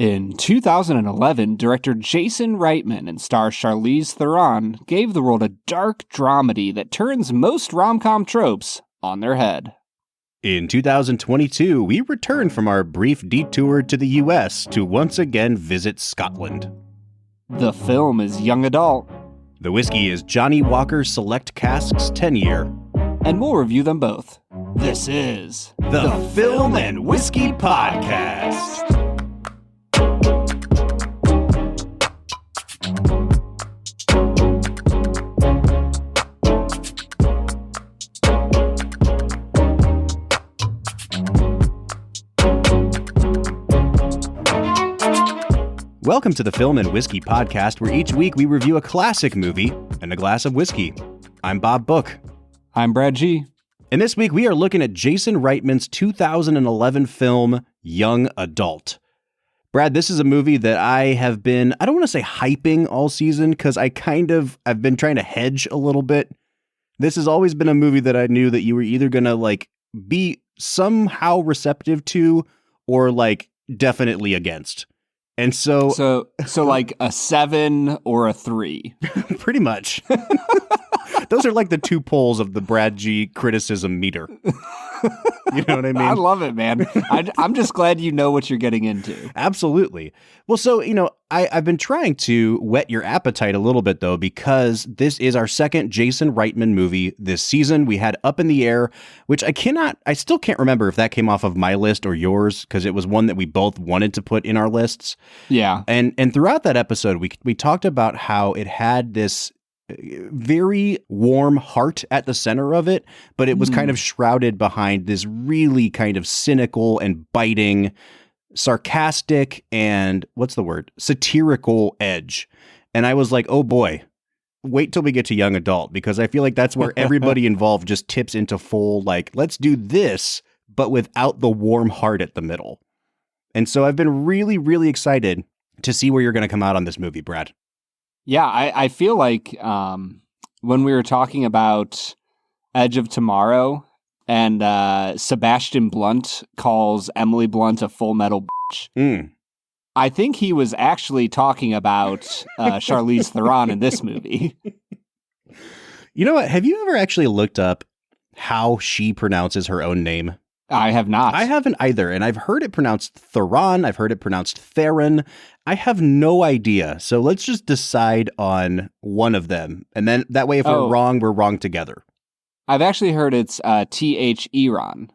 In 2011, director Jason Reitman and star Charlize Theron gave the world a dark dramedy that turns most rom-com tropes on their head. In 2022, we returned from our brief detour to the US to once again visit Scotland. The film is young adult. The whiskey is Johnnie Walker Select Casks 10-year. And we'll review them both. This is the Film and Whiskey Podcast. Welcome to the Film and Whiskey Podcast, where each week we review a classic movie and a glass of whiskey. I'm Bob Book. I'm Brad G. And this week we are looking at Jason Reitman's 2011 film, Young Adult. Brad, this is a movie that I don't want to say hyping all season, because I've been trying to hedge a little bit. This has always been a movie that I knew that you were either going to be somehow receptive to or definitely against. And so like a 7 or a 3. Pretty much. Those are like the two poles of the Brad G criticism meter. You know what I mean? I love it, man. I'm just glad you know what you're getting into. Absolutely. Well, so, I've been trying to whet your appetite a little bit, though, because this is our second Jason Reitman movie this season. We had Up in the Air, which I still can't remember if that came off of my list or yours, because it was one that we both wanted to put in our lists. Yeah. And throughout that episode, we talked about how it had this very warm heart at the center of it, but it was kind of shrouded behind this really kind of cynical and biting, sarcastic, and satirical edge. And I was like, oh boy, wait till we get to Young Adult, because I feel like that's where everybody involved just tips into full, let's do this, but without the warm heart at the middle. And so I've been really, really excited to see where you're going to come out on this movie, Brad. Yeah, I feel like when we were talking about Edge of Tomorrow and Sebastian Blunt calls Emily Blunt a full metal bitch, I think he was actually talking about Charlize Theron in this movie. You know what? Have you ever actually looked up how she pronounces her own name? I have not. I haven't either, and I've heard it pronounced Theron. I've heard it pronounced Theron. I have no idea. So let's just decide on one of them, and then that way, if we're wrong together. I've actually heard it's T-H-E-Ron.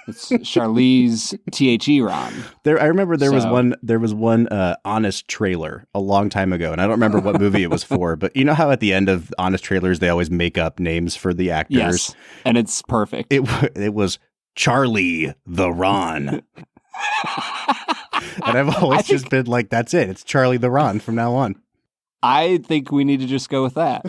It's Charlize T-H-E-Ron. I remember there was one Honest trailer a long time ago, and I don't remember what movie it was for, but you know how at the end of Honest trailers they always make up names for the actors? Yes, and it's perfect. It was Charlie the Ron. And I've always just been like, that's it. It's Charlie the Ron from now on. I think we need to just go with that.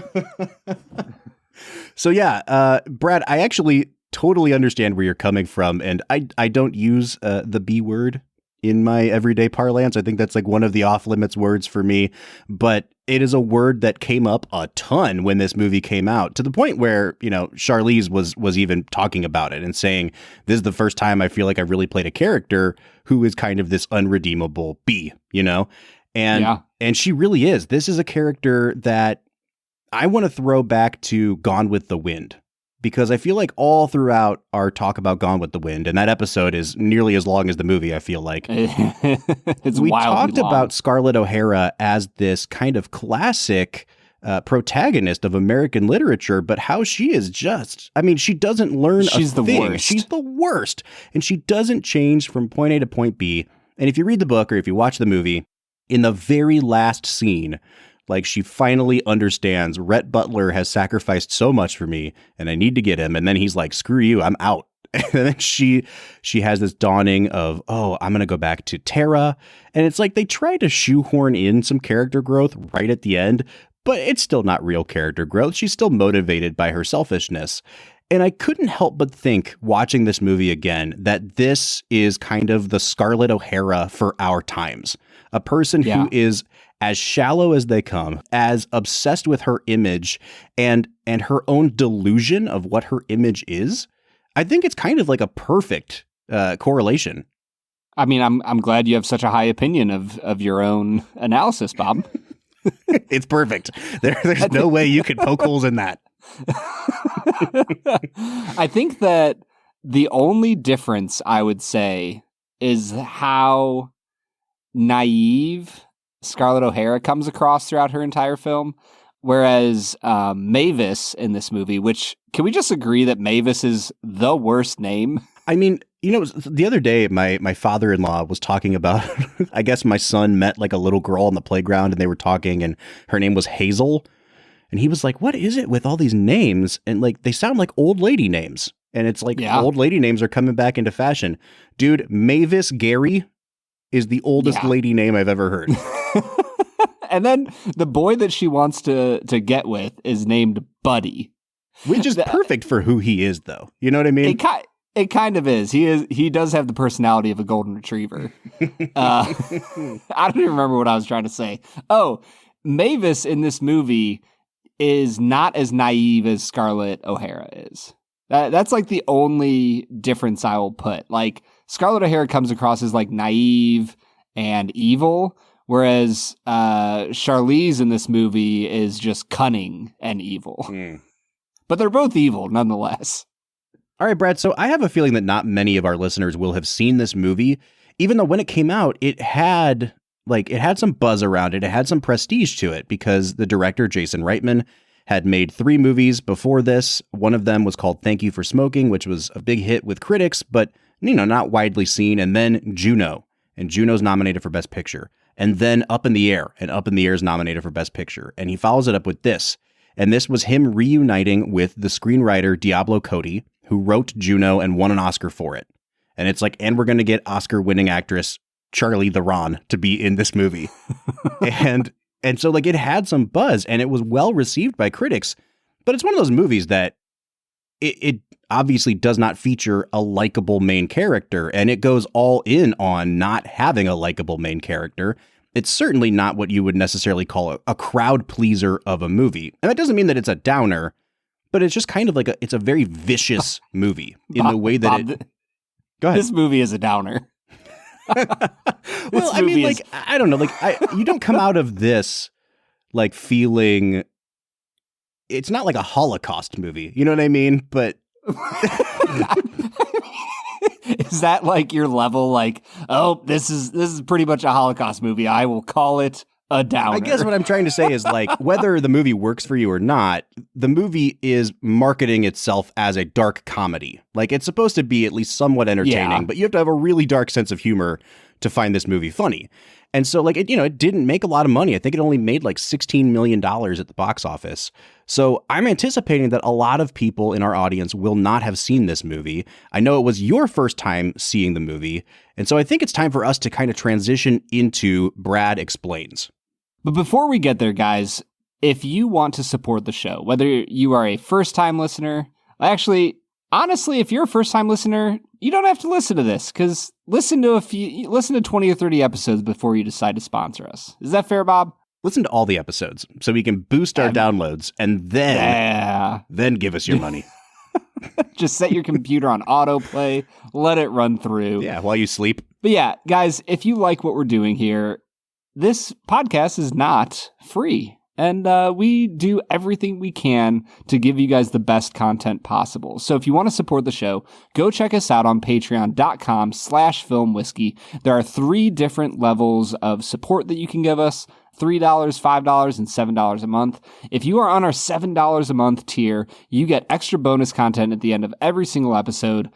So yeah, Brad, I actually totally understand where you're coming from. And I don't use the B word in my everyday parlance. I think that's one of the off limits words for me. But it is a word that came up a ton when this movie came out, to the point where, Charlize was even talking about it and saying, this is the first time I feel like I really played a character who is kind of this unredeemable B, And she really is. This is a character that I want to throw back to Gone with the Wind, because I feel like all throughout our talk about Gone with the Wind, and that episode is nearly as long as the movie, I feel like. We talked about Scarlett O'Hara as this kind of classic protagonist of American literature, but how she is she doesn't learn a thing. She's the worst. She's the worst. And she doesn't change from point A to point B. And if you read the book or if you watch the movie, in the very last scene, she finally understands Rhett Butler has sacrificed so much for me and I need to get him. And then he's like, screw you, I'm out. And then she has this dawning of, I'm going to go back to Tara. And it's like they try to shoehorn in some character growth right at the end, but it's still not real character growth. She's still motivated by her selfishness. And I couldn't help but think, watching this movie again, that this is kind of the Scarlett O'Hara for our times. A person who is as shallow as they come, as obsessed with her image and her own delusion of what her image is. I think it's kind of like a perfect correlation. I mean, I'm glad you have such a high opinion of your own analysis, Bob. It's perfect. There's no way you could poke holes in that. I think that the only difference I would say is how naive Scarlett O'Hara comes across throughout her entire film. Whereas Mavis in this movie, which can we just agree that Mavis is the worst name? I mean, the other day, my father-in-law was talking about, I guess my son met like a little girl on the playground and they were talking and her name was Hazel. And he was like, what is it with all these names? And like, they sound like old lady names. And it's like, old lady names are coming back into fashion. Dude, Mavis Gary is the oldest lady name I've ever heard. And then the boy that she wants to get with is named Buddy. Which is perfect for who he is, though. You know what I mean? It kind of is. He does have the personality of a golden retriever. I don't even remember what I was trying to say. Oh, Mavis in this movie is not as naive as Scarlett O'Hara is. That's like the only difference I will put. Like, Scarlett O'Hara comes across as like naive and evil, whereas Charlize in this movie is just cunning and evil. But they're both evil nonetheless. All right, Brad, so I have a feeling that not many of our listeners will have seen this movie, even though when it came out, it had some buzz around it. It had some prestige to it because the director, Jason Reitman, had made 3 movies before this. One of them was called Thank You for Smoking, which was a big hit with critics, but not widely seen. And then Juno, and Juno's nominated for Best Picture. And then Up in the Air, and Up in the Air is nominated for Best Picture. And he follows it up with this. And this was him reuniting with the screenwriter Diablo Cody, who wrote Juno and won an Oscar for it. And it's like, and we're going to get Oscar-winning actress Charlie Theron to be in this movie. and so like it had some buzz and it was well received by critics, but it's one of those movies that it obviously does not feature a likable main character, and it goes all in on not having a likable main character. It's certainly not what you would necessarily call a crowd pleaser of a movie. And that doesn't mean that it's a downer, but it's just kind of like it's a very vicious movie in the way that Go ahead. This movie is a downer. Well, I mean, like, I don't know, like, you don't come out of this like feeling. It's not like a Holocaust movie, you know what I mean? But is that like your level? Like, oh, this is pretty much a Holocaust movie. I will call it a downer. I guess what I'm trying to say is like, whether the movie works for you or not, the movie is marketing itself as a dark comedy. Like, it's supposed to be at least somewhat entertaining, but you have to have a really dark sense of humor to find this movie funny. And so like, it didn't make a lot of money. I think it only made like $16 million at the box office. So I'm anticipating that a lot of people in our audience will not have seen this movie. I know it was your first time seeing the movie. And so I think it's time for us to kind of transition into Brad Explains. But before we get there, guys, if you want to support the show, whether you are a first-time listener, actually, honestly, if you're a first-time listener, you don't have to listen to this, because listen to 20 or 30 episodes before you decide to sponsor us. Is that fair, Bob? Listen to all the episodes so we can boost our downloads and then give us your money. Just set your computer on autoplay, let it run through. Yeah, while you sleep. But yeah, guys, if you like what we're doing here, this podcast is not free. And we do everything we can to give you guys the best content possible. So if you want to support the show, go check us out on patreon.com/filmwhiskey. There are 3 different levels of support that you can give us: $3, $5, and $7 a month. If you are on our $7 a month tier, you get extra bonus content at the end of every single episode.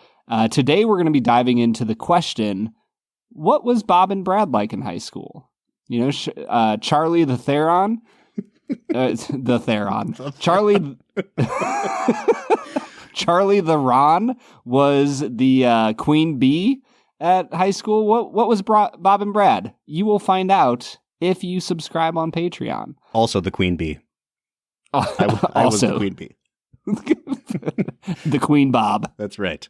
Today, we're going to be diving into the question, what was Bob and Brad like in high school? Charlie the Theron. The Theron. Charlie the Ron was the queen bee at high school. What was Bob and Brad? You will find out if you subscribe on Patreon. Also the queen bee. I was the queen bee. The Queen Bob. That's right.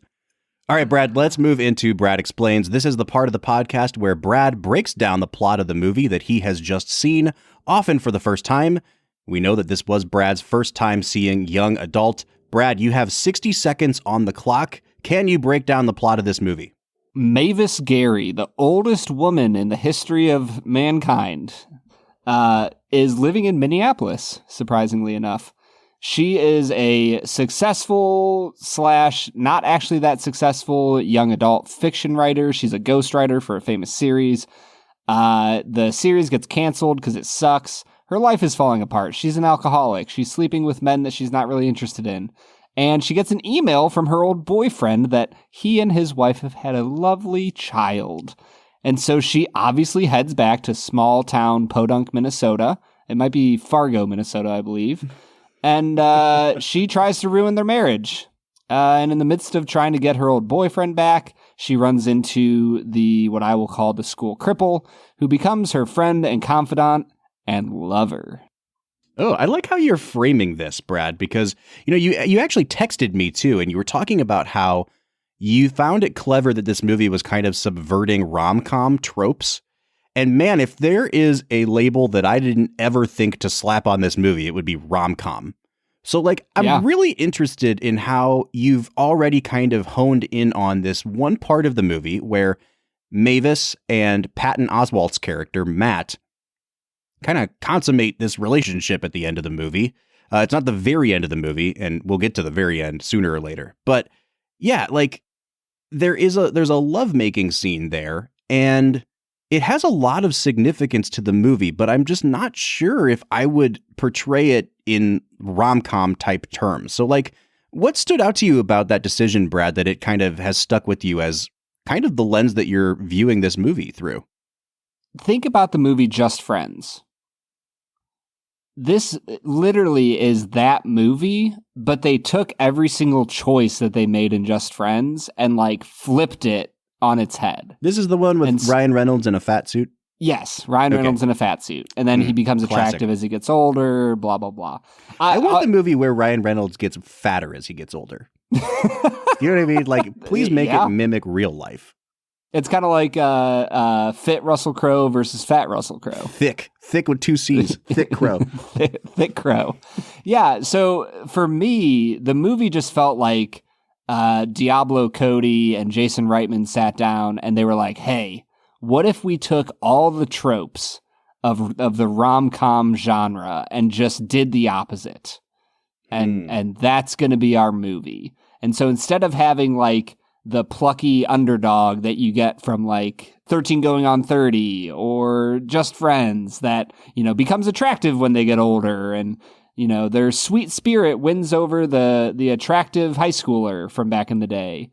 All right, Brad, let's move into Brad Explains. This is the part of the podcast where Brad breaks down the plot of the movie that he has just seen, often for the first time. We know that this was Brad's first time seeing young adult. Brad, you have 60 seconds on the clock. Can you break down the plot of this movie? Mavis Gary, the oldest woman in the history of mankind, is living in Minneapolis, surprisingly enough. She is a successful / not actually that successful young adult fiction writer. She's a ghostwriter for a famous series. The series gets canceled because it sucks. Her life is falling apart. She's an alcoholic. She's sleeping with men that she's not really interested in. And she gets an email from her old boyfriend that he and his wife have had a lovely child. And so she obviously heads back to small town Podunk, Minnesota. It might be Fargo, Minnesota, I believe. And she tries to ruin their marriage. And in the midst of trying to get her old boyfriend back, she runs into what I will call the school cripple, who becomes her friend and confidant and lover. Oh, I like how you're framing this, Brad, because you actually texted me too, and you were talking about how you found it clever that this movie was kind of subverting rom-com tropes. And man, if there is a label that I didn't ever think to slap on this movie, it would be rom-com. So I'm really interested in how you've already kind of honed in on this one part of the movie where Mavis and Patton Oswalt's character, Matt, kind of consummate this relationship at the end of the movie. It's not the very end of the movie, and we'll get to the very end sooner or later. But yeah, there's a lovemaking scene there, and it has a lot of significance to the movie, but I'm just not sure if I would portray it in rom-com type terms. So what stood out to you about that decision, Brad, that it kind of has stuck with you as kind of the lens that you're viewing this movie through? Think about the movie Just Friends. This literally is that movie, but they took every single choice that they made in Just Friends and flipped it on its head. This is the one with Ryan Reynolds in a fat suit? Yes, Ryan Reynolds in a fat suit. And then he becomes attractive as he gets older, blah, blah, blah. I want the movie where Ryan Reynolds gets fatter as he gets older. You know what I mean? Please make it mimic real life. It's kind of like fit Russell Crowe versus fat Russell Crowe. Thick with 2 C's. Thick Crow. Thick Crow. Yeah, so for me, the movie just felt like Diablo Cody and Jason Reitman sat down and they were like, hey, what if we took all the tropes of the rom-com genre and just did the opposite? And that's going to be our movie. And so instead of having the plucky underdog that you get from 13 Going on 30 or Just Friends that, becomes attractive when they get older and, their sweet spirit wins over the attractive high schooler from back in the day.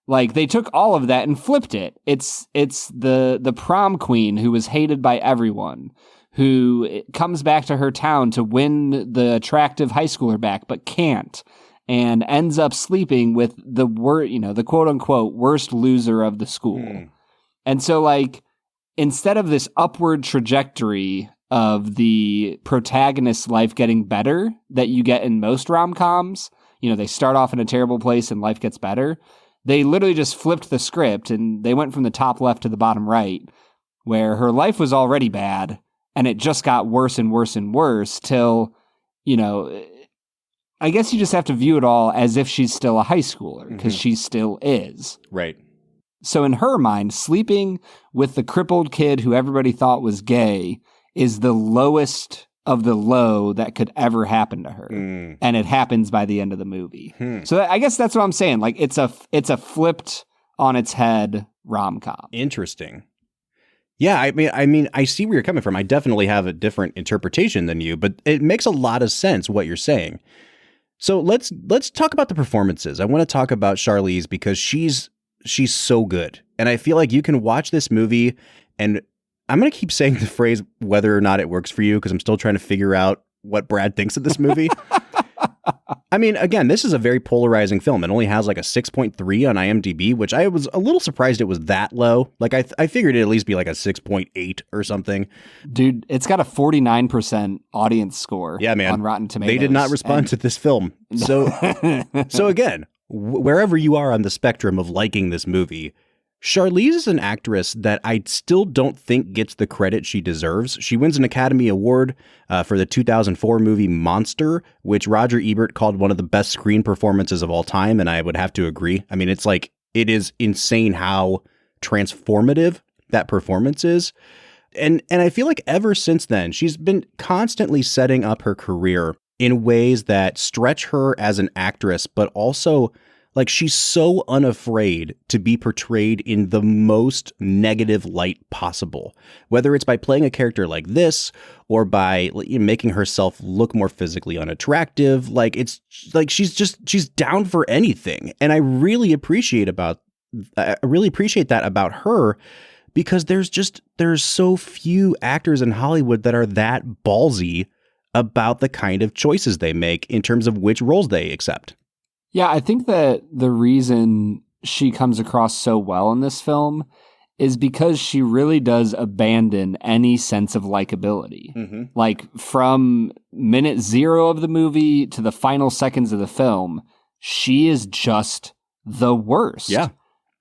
They took all of that and flipped it. It's the prom queen who was hated by everyone, who comes back to her town to win the attractive high schooler back, but can't. And ends up sleeping with the quote unquote worst loser of the school. And so instead of this upward trajectory of the protagonist's life getting better that you get in most rom-coms, they start off in a terrible place and life gets better. They literally just flipped the script and they went from the top left to the bottom right, where her life was already bad and it just got worse and worse and worse till, I guess you just have to view it all as if she's still a high schooler, because she still is. Right. So in her mind, sleeping with the crippled kid who everybody thought was gay is the lowest of the low that could ever happen to her. And it happens by the end of the movie. So I guess that's what I'm saying. It's a flipped on its head rom-com. Interesting. Yeah, I mean, I see where you're coming from. I definitely have a different interpretation than you, but it makes a lot of sense what you're saying. So let's talk about the performances. I want to talk about Charlize because she's so good. And I feel like you can watch this movie, and I'm going to keep saying the phrase whether or not it works for you because I'm still trying to figure out what Brad thinks of this movie. I mean, again, this is a very polarizing film. It only has a 6.3 on IMDb, which I was a little surprised it was that low. I figured it'd at least be a 6.8 or something. Dude, it's got a 49% audience score on Rotten Tomatoes. They did not respond to this film. So again, wherever you are on the spectrum of liking this movie, Charlize is an actress that I still don't think gets the credit she deserves. She wins an Academy Award for the 2004 movie Monster, which Roger Ebert called one of the best screen performances of all time, and I would have to agree. I mean, it is insane how transformative that performance is. And I feel like ever since then, she's been constantly setting up her career in ways that stretch her as an actress, but also like she's so unafraid to be portrayed in the most negative light possible, whether it's by playing a character like this or by making herself look more physically unattractive. Like it's like she's down for anything. And I really appreciate that about her, because there's so few actors in Hollywood that are that ballsy about the kind of choices they make in terms of which roles they accept. Yeah, I think that the reason she comes across so well in this film is because she really does abandon any sense of likability. Mm-hmm. Like from minute 0 of the movie to the final seconds of the film, she is just the worst. Yeah.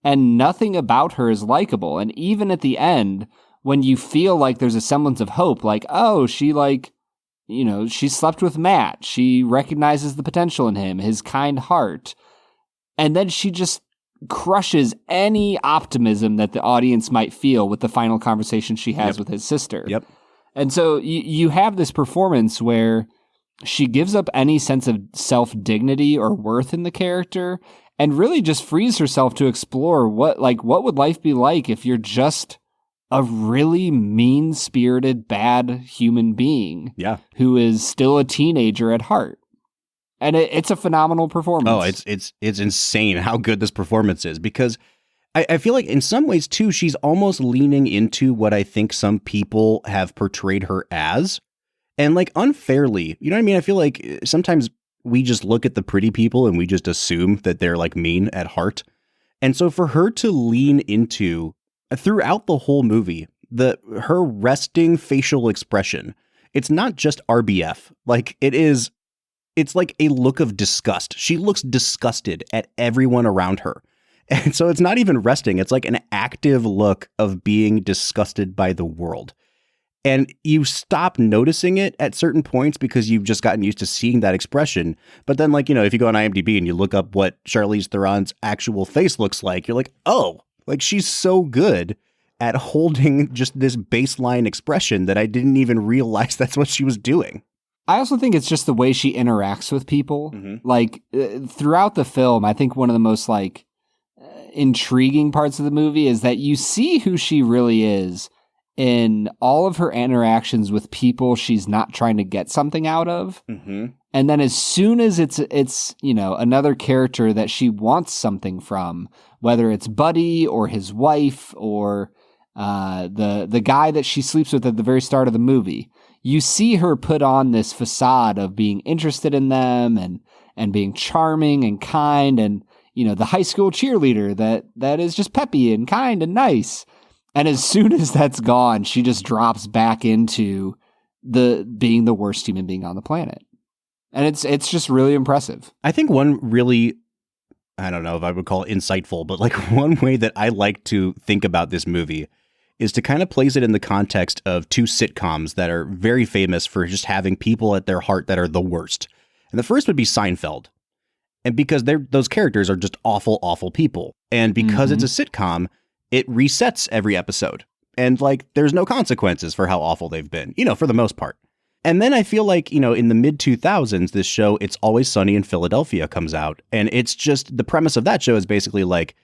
And nothing about her is likable. And even at the end, when you feel like there's a semblance of hope, like, oh, she she slept with Matt. She recognizes the potential in him, his kind heart. And then she just crushes any optimism that the audience might feel with the final conversation she has with his sister. Yep. And so you have this performance where she gives up any sense of self-dignity or worth in the character and really just frees herself to explore what would life be like if you're just a really mean-spirited, bad human being who is still a teenager at heart. And it's a phenomenal performance. Oh, it's insane how good this performance is, because I feel like in some ways, too, she's almost leaning into what I think some people have portrayed her as, and like unfairly. You know what I mean? I feel like sometimes we just look at the pretty people and we just assume that they're like mean at heart. And so for her to lean into throughout the whole movie, her resting facial expression, it's not just RBF. Like it's like a look of disgust. She looks disgusted at everyone around her. And so it's not even resting. It's like an active look of being disgusted by the world. And you stop noticing it at certain points because you've just gotten used to seeing that expression. But then, like, if you go on IMDb and you look up what Charlize Theron's actual face looks like, you're like, oh, like she's so good at holding just this baseline expression that I didn't even realize that's what she was doing. I also think it's just the way she interacts with people. Mm-hmm. Like throughout the film, I think one of the most intriguing parts of the movie is that you see who she really is in all of her interactions with people she's not trying to get something out of. Mm-hmm. And then as soon as it's another character that she wants something from, whether it's Buddy or his wife or the guy that she sleeps with at the very start of the movie, you see her put on this facade of being interested in them and being charming and kind, and the high school cheerleader that is just peppy and kind and nice. And as soon as that's gone, she just drops back into being the worst human being on the planet. And it's just really impressive. I think one really, I don't know if I would call it insightful, but like one way that I like to think about this movie is to kind of place it in the context of two sitcoms that are very famous for just having people at their heart that are the worst. And the first would be Seinfeld. And because those characters are just awful, awful people. And because it's a sitcom, it resets every episode. And like, there's no consequences for how awful they've been, for the most part. And then I feel like, in the mid 2000s, this show, It's Always Sunny in Philadelphia, comes out. And it's just, the premise of that show is basically like,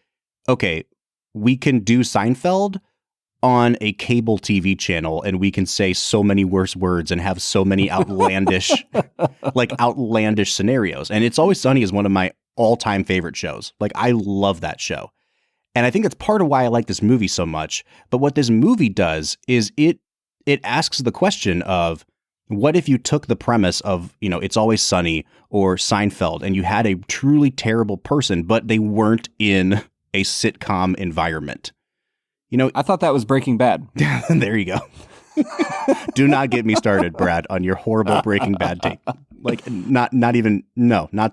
okay, we can do Seinfeld on a cable TV channel and we can say so many worse words and have so many outlandish scenarios. And It's Always Sunny is one of my all-time favorite shows. Like, I love that show. And I think that's part of why I like this movie so much. But what this movie does is it asks the question of, what if you took the premise of, It's Always Sunny or Seinfeld and you had a truly terrible person, but they weren't in a sitcom environment? I thought that was Breaking Bad. There you go. Do not get me started, Brad, on your horrible Breaking Bad take. Like, not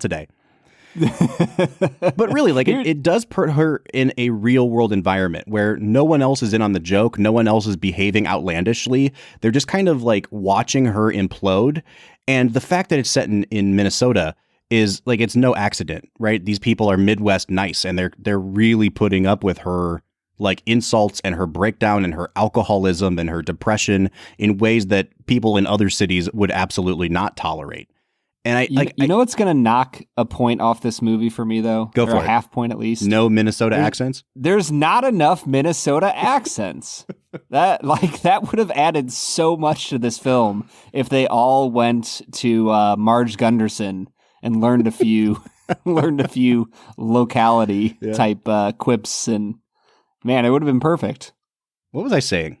today. But really, like, it does put her in a real world environment where no one else is in on the joke. No one else is behaving outlandishly. They're just kind of like watching her implode. And the fact that it's set in Minnesota is like, it's no accident, right? These people are Midwest nice, and they're really putting up with her like insults and her breakdown and her alcoholism and her depression in ways that people in other cities would absolutely not tolerate. And you know what's going to knock a point off this movie for me, though? Go for a half point at least. No Minnesota accents? There's not enough Minnesota accents. That would have added so much to this film if they all went to Marge Gunderson and learned a few locality type quips, and man, it would have been perfect. What was I saying?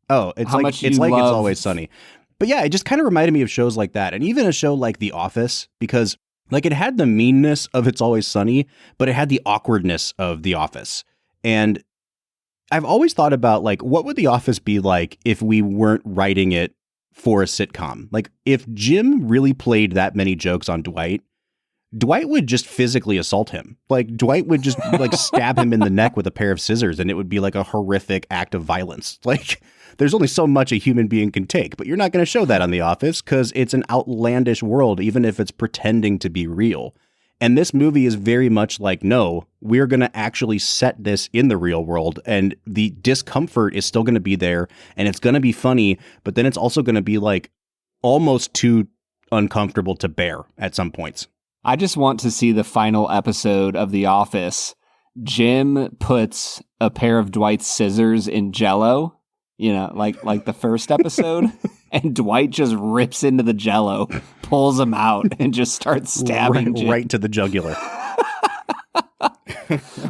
Oh, it's It's Always Sunny. But yeah, it just kind of reminded me of shows like that. And even a show like The Office, because like it had the meanness of It's Always Sunny, but it had the awkwardness of The Office. And I've always thought about like, what would The Office be like if we weren't writing it for a sitcom? Like if Jim really played that many jokes on Dwight would just physically assault him. Like Dwight would just like stab him in the neck with a pair of scissors, and it would be like a horrific act of violence. Like there's only so much a human being can take, but you're not going to show that on The Office because it's an outlandish world, even if it's pretending to be real. And this movie is very much like, no, we're going to actually set this in the real world, and the discomfort is still going to be there, and it's going to be funny, but then it's also going to be like almost too uncomfortable to bear at some points. I just want to see the final episode of The Office. Jim puts a pair of Dwight's scissors in Jell-O, like the first episode, and Dwight just rips into the Jell-O, pulls him out, and just starts stabbing Jim. Right to the jugular.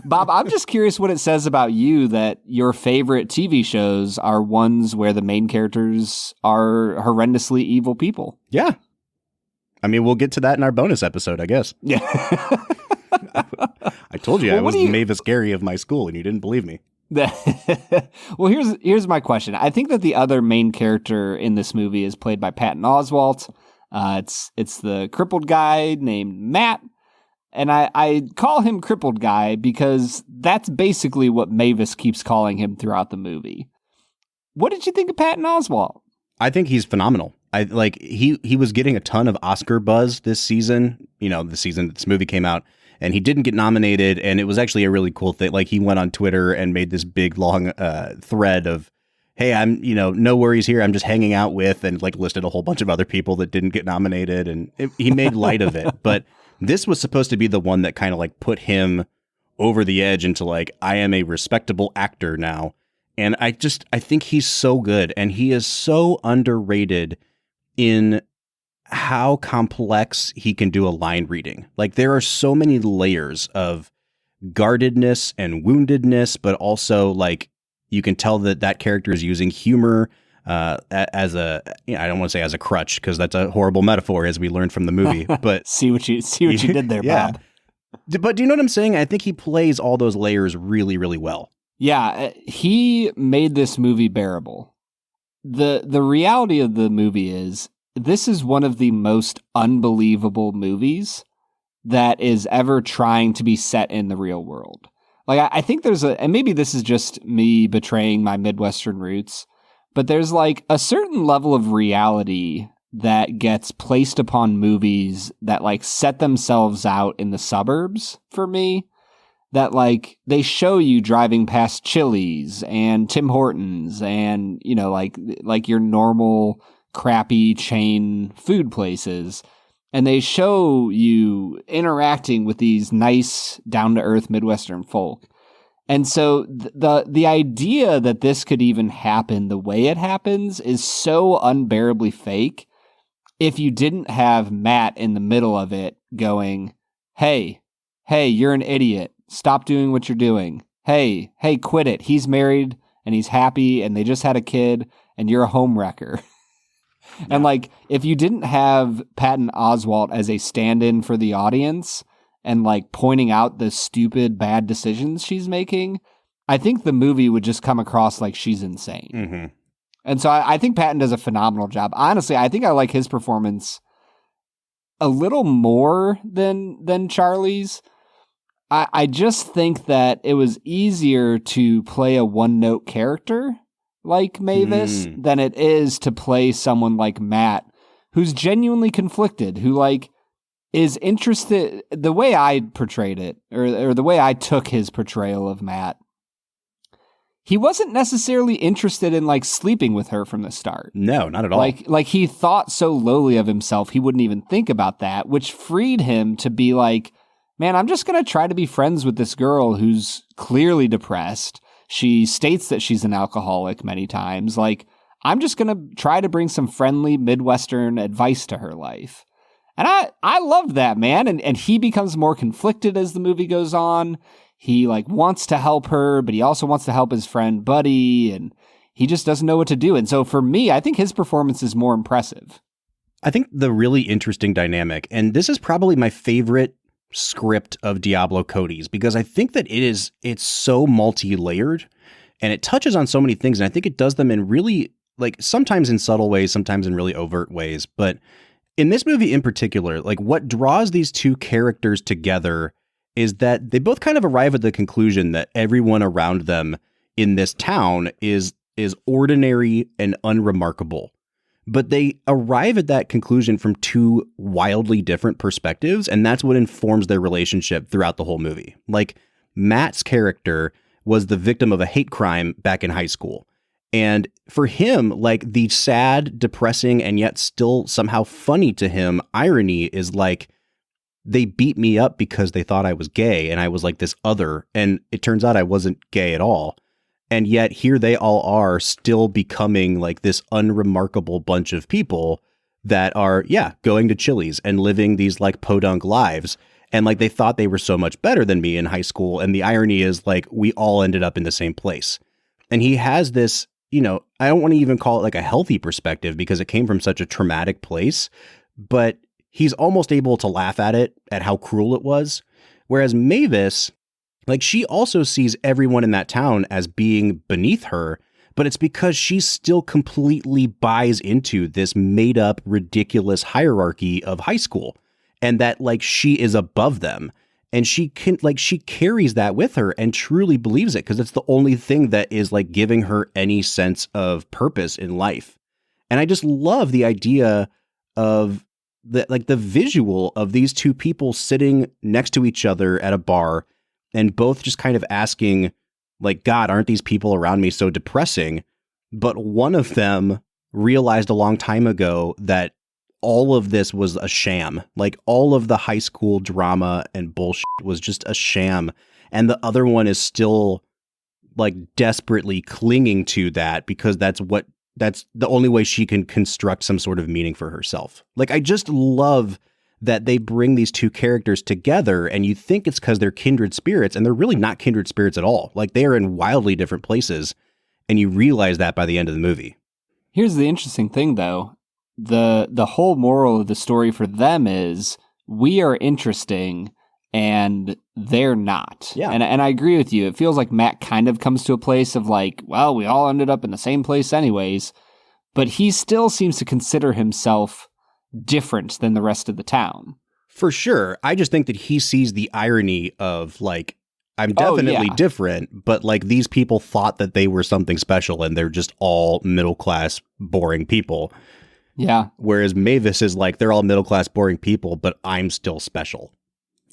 Bob, I'm just curious what it says about you that your favorite TV shows are ones where the main characters are horrendously evil people. Yeah. I mean, we'll get to that in our bonus episode, I guess. Yeah. I told you I was Mavis Gary of my school, and you didn't believe me. Well, here's my question. I think that the other main character in this movie is played by Patton Oswalt. It's the crippled guy named Matt, and I call him crippled guy because that's basically what Mavis keeps calling him throughout the movie. What did you think of Patton Oswalt? I think he's phenomenal. He was getting a ton of Oscar buzz this season, the season that this movie came out, and he didn't get nominated, and it was actually a really cool thing. Like he went on Twitter and made this big long thread of, hey, I'm, no worries here. I'm just hanging out with, and like listed a whole bunch of other people that didn't get nominated, and he made light of it. But this was supposed to be the one that kind of like put him over the edge into like, I am a respectable actor now. And I think he's so good, and he is so underrated in how complex he can do a line reading. Like there are so many layers of guardedness and woundedness, but also like you can tell that character is using humor as I don't want to say as a crutch, because that's a horrible metaphor as we learned from the movie. But see what you did there, yeah. Bob. But do you know what I'm saying? I think he plays all those layers really, really well. Yeah, he made this movie bearable. The reality of the movie is this is one of the most unbelievable movies that is ever trying to be set in the real world. Like I think there's and maybe this is just me betraying my Midwestern roots, but there's like a certain level of reality that gets placed upon movies that like set themselves out in the suburbs for me. That like they show you driving past Chili's and Tim Hortons and like your normal crappy chain food places, and they show you interacting with these nice down to earth Midwestern folk. And so the idea that this could even happen the way it happens is so unbearably fake. If you didn't have Matt in the middle of it going, hey, you're an idiot. Stop doing what you're doing. Hey, quit it. He's married and he's happy and they just had a kid and you're a homewrecker. Yeah. And like, if you didn't have Patton Oswalt as a stand-in for the audience and like pointing out the stupid bad decisions she's making, I think the movie would just come across like she's insane. Mm-hmm. And so I think Patton does a phenomenal job. Honestly, I think I like his performance a little more than Charlie's. I just think that it was easier to play a one-note character like Mavis than it is to play someone like Matt, who's genuinely conflicted, who like is interested. The way I portrayed it, or the way I took his portrayal of Matt, he wasn't necessarily interested in like sleeping with her from the start. No, not at all. Like he thought so lowly of himself, he wouldn't even think about that, which freed him to be like, man, I'm just going to try to be friends with this girl who's clearly depressed. She states that she's an alcoholic many times. Like, I'm just going to try to bring some friendly Midwestern advice to her life. And I loved that, man. And he becomes more conflicted as the movie goes on. He like wants to help her, but he also wants to help his friend Buddy, and he just doesn't know what to do. And so for me, I think his performance is more impressive. I think the really interesting dynamic, and this is probably my favorite script of Diablo Cody's, because I think that it's so multi-layered and it touches on so many things. And I think it does them in really, like, sometimes in subtle ways, sometimes in really overt ways. But in this movie in particular, like, what draws these two characters together is that they both kind of arrive at the conclusion that everyone around them in this town is ordinary and unremarkable. But they arrive at that conclusion from two wildly different perspectives, and that's what informs their relationship throughout the whole movie. Like, Matt's character was the victim of a hate crime back in high school. And for him, like, the sad, depressing, and yet still somehow funny to him irony is like, they beat me up because they thought I was gay and I was like this other, and it turns out I wasn't gay at all. And yet here they all are still becoming like this unremarkable bunch of people that are, going to Chili's and living these like podunk lives. And like they thought they were so much better than me in high school. And the irony is like we all ended up in the same place. And he has this, I don't want to even call it like a healthy perspective because it came from such a traumatic place, but he's almost able to laugh at it, at how cruel it was. Whereas Mavis, like, she also sees everyone in that town as being beneath her, but it's because she still completely buys into this made up, ridiculous hierarchy of high school, and that like she is above them. And she carries that with her and truly believes it because it's the only thing that is like giving her any sense of purpose in life. And I just love the idea of the visual of these two people sitting next to each other at a bar and both just kind of asking, like, God, aren't these people around me so depressing? But one of them realized a long time ago that all of this was a sham. Like, all of the high school drama and bullshit was just a sham. And the other one is still like desperately clinging to that because that's the only way she can construct some sort of meaning for herself. Like, I just love that they bring these two characters together and you think it's because they're kindred spirits, and they're really not kindred spirits at all. Like, they are in wildly different places, and you realize that by the end of the movie. Here's the interesting thing, though. The whole moral of the story for them is we are interesting and they're not. Yeah. And I agree with you. It feels like Matt kind of comes to a place of like, well, we all ended up in the same place anyways, but he still seems to consider himself different than the rest of the town. For sure. I just think that he sees the irony of like, I'm definitely different, but like these people thought that they were something special and they're just all middle class, boring people. Yeah. Whereas Mavis is like, they're all middle class, boring people, but I'm still special.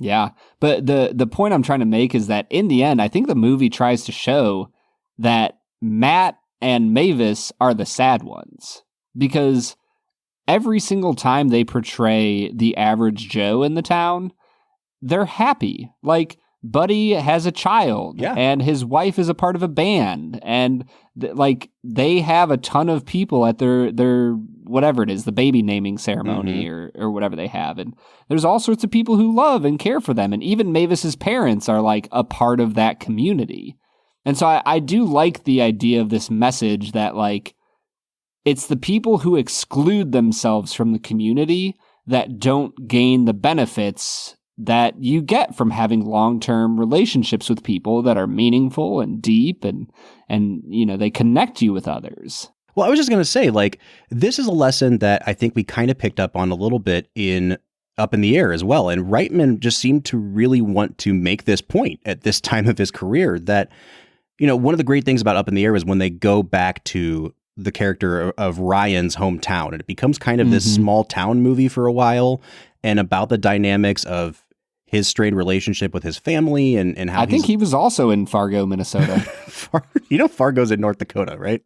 Yeah. But the point I'm trying to make is that in the end, I think the movie tries to show that Matt and Mavis are the sad ones, because every single time they portray the average Joe in the town, they're happy. Like, Buddy has a child, and his wife is a part of a band, and like they have a ton of people at their whatever it is, the baby naming ceremony or whatever they have, and there's all sorts of people who love and care for them, and even Mavis's parents are like a part of that community. And so I do like the idea of this message that like it's the people who exclude themselves from the community that don't gain the benefits that you get from having long-term relationships with people that are meaningful and deep and they connect you with others. Well, I was just going to say, like, this is a lesson that I think we kind of picked up on a little bit in Up in the Air as well. And Reitman just seemed to really want to make this point at this time of his career that, one of the great things about Up in the Air is when they go back to the character of Ryan's hometown, and it becomes kind of this small town movie for a while, and about the dynamics of his strained relationship with his family and how I think he was also in Fargo, Minnesota. Fargo's in North Dakota, right?